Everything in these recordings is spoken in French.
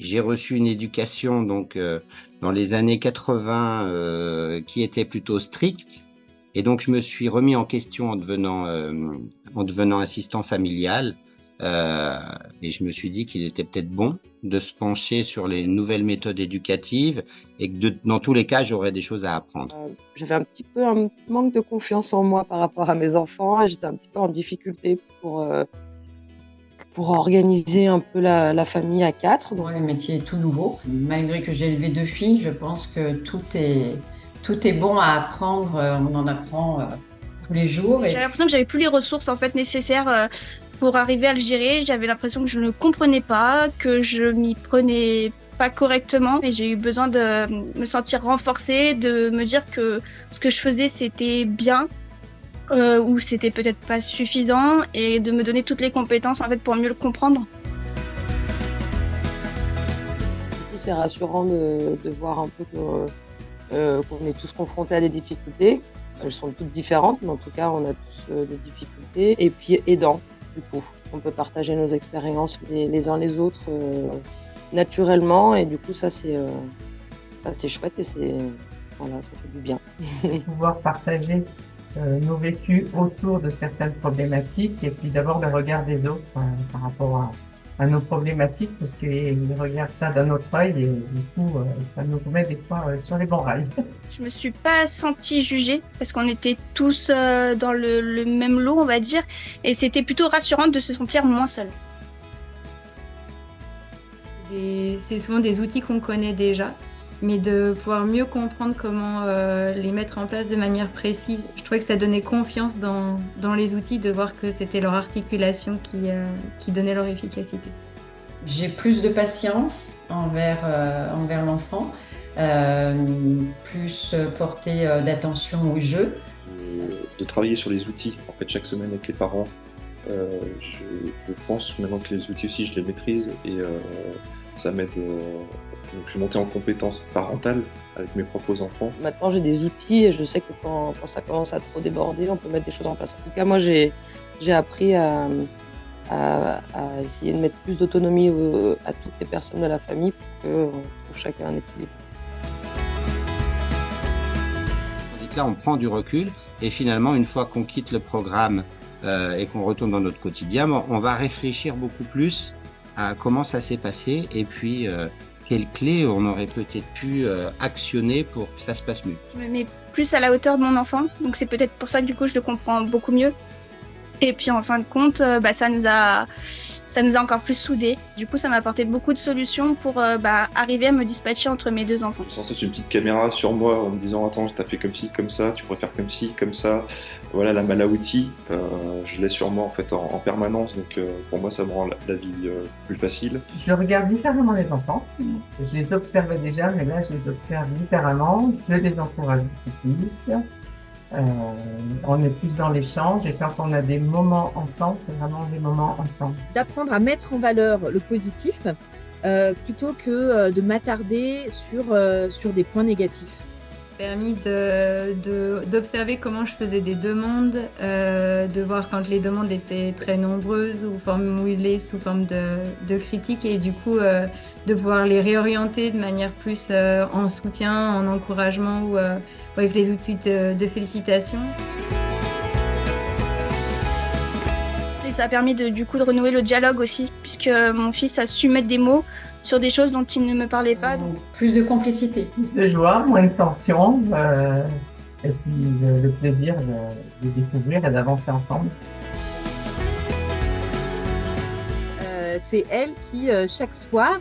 J'ai reçu une éducation donc dans les années 80 qui était plutôt stricte. Et donc, je me suis remis en question en devenant assistant familial. Euh, et je me suis dit qu'il était peut-être bon de se pencher sur les nouvelles méthodes éducatives et que dans tous les cas, j'aurais des choses à apprendre. J'avais un petit peu un manque de confiance en moi par rapport à mes enfants et j'étais un petit peu en difficulté pour organiser un peu la famille à 4. Moi, le métier est tout nouveau. Malgré que j'ai élevé 2 filles, je pense que tout est bon à apprendre. On en apprend tous les jours. J'avais l'impression que j'avais plus les ressources en fait nécessaires pour arriver à le gérer. J'avais l'impression que je ne comprenais pas, que je m'y prenais pas correctement et j'ai eu besoin de me sentir renforcée, de me dire que ce que je faisais c'était bien ou c'était peut-être pas suffisant et de me donner toutes les compétences en fait pour mieux le comprendre. Du coup, c'est rassurant de voir un peu qu'on est tous confrontés à des difficultés. Elles sont toutes différentes, mais en tout cas, on a tous des difficultés. Et puis aidant, du coup. On peut partager nos expériences les uns les autres naturellement. Et du coup, ça, c'est chouette et voilà, ça fait du bien. Pouvoir partager nos vécus autour de certaines problématiques et puis d'avoir le regard des autres par rapport à nos problématiques parce qu'ils regardent ça d'un autre œil et du coup ça nous remet des fois sur les bons rails. Je me suis pas sentie jugée parce qu'on était tous dans le même lot on va dire et c'était plutôt rassurant de se sentir moins seul. C'est souvent des outils qu'on connaît déjà, mais de pouvoir mieux comprendre comment les mettre en place de manière précise. Je trouvais que ça donnait confiance dans les outils, de voir que c'était leur articulation qui donnait leur efficacité. J'ai plus de patience envers l'enfant, plus portée d'attention au jeu. De travailler sur les outils, en fait, chaque semaine avec les parents. Je pense maintenant que les outils aussi, je les maîtrise et ça m'aide. Donc, je suis monté en compétences parentales avec mes propres enfants. Maintenant, j'ai des outils et je sais que quand ça commence à trop déborder, on peut mettre des choses en place. En tout cas, moi, j'ai appris à essayer de mettre plus d'autonomie à toutes les personnes de la famille pour qu'on trouve chacun un équilibre. Tandis que là, on prend du recul et finalement, une fois qu'on quitte le programme et qu'on retourne dans notre quotidien, on va réfléchir beaucoup plus à comment ça s'est passé et puis quelles clés on aurait peut-être pu actionner pour que ça se passe mieux. Je me mets plus à la hauteur de mon enfant, donc c'est peut-être pour ça que du coup je le comprends beaucoup mieux. Et puis en fin de compte, ça nous a encore plus soudés. Du coup, ça m'a apporté beaucoup de solutions pour arriver à me dispatcher entre mes deux enfants. Sans cesse une petite caméra sur moi en me disant attends, t'as fait comme ci, comme ça, tu pourrais faire comme ci, comme ça. Voilà, la malle à outils, je l'ai sur moi en fait en permanence. Donc pour moi, ça me rend la vie plus facile. Je regarde différemment les enfants. Je les observais déjà, mais là, je les observe différemment. Je les encourage beaucoup plus. On est plus dans l'échange et quand on a des moments ensemble, c'est vraiment des moments ensemble. D'apprendre à mettre en valeur le positif plutôt que de m'attarder sur des points négatifs. Permis d'observer comment je faisais des demandes, de voir quand les demandes étaient très nombreuses ou formulées sous forme de critiques et du coup de pouvoir les réorienter de manière plus en soutien, en encouragement ou avec les outils de félicitations. Et ça a permis du coup de renouer le dialogue aussi, puisque mon fils a su mettre des mots sur des choses dont il ne me parlait pas. Donc... Plus de complicité. Plus de joie, moins de tension, et puis le plaisir de découvrir et d'avancer ensemble. C'est elle qui, chaque soir,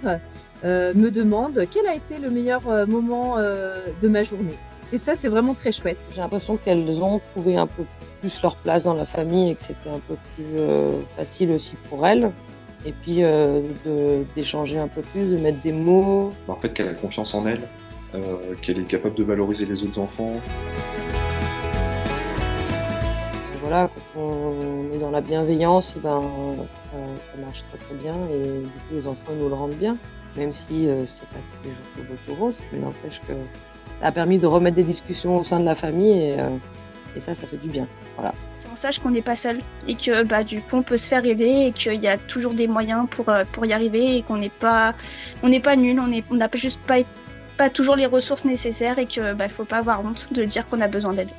me demande quel a été le meilleur moment de ma journée. Et ça, c'est vraiment très chouette. J'ai l'impression qu'elles ont trouvé un peu plus leur place dans la famille et que c'était un peu plus facile aussi pour elles. Et puis d'échanger un peu plus, de mettre des mots. En fait, qu'elle a confiance en elle, qu'elle est capable de valoriser les autres enfants. Et voilà, quand on est dans la bienveillance, ça marche très très bien et du coup les enfants nous le rendent bien. Même si c'est pas tous les jours tout beau tout rose, mais n'empêche que ça a permis de remettre des discussions au sein de la famille et ça fait du bien. Voilà. qu'on sache qu'on n'est pas seul et que du coup on peut se faire aider et qu'il y a toujours des moyens pour y arriver et qu'on n'est pas nul, on n'a juste pas toujours les ressources nécessaires et que faut pas avoir honte de dire qu'on a besoin d'aide.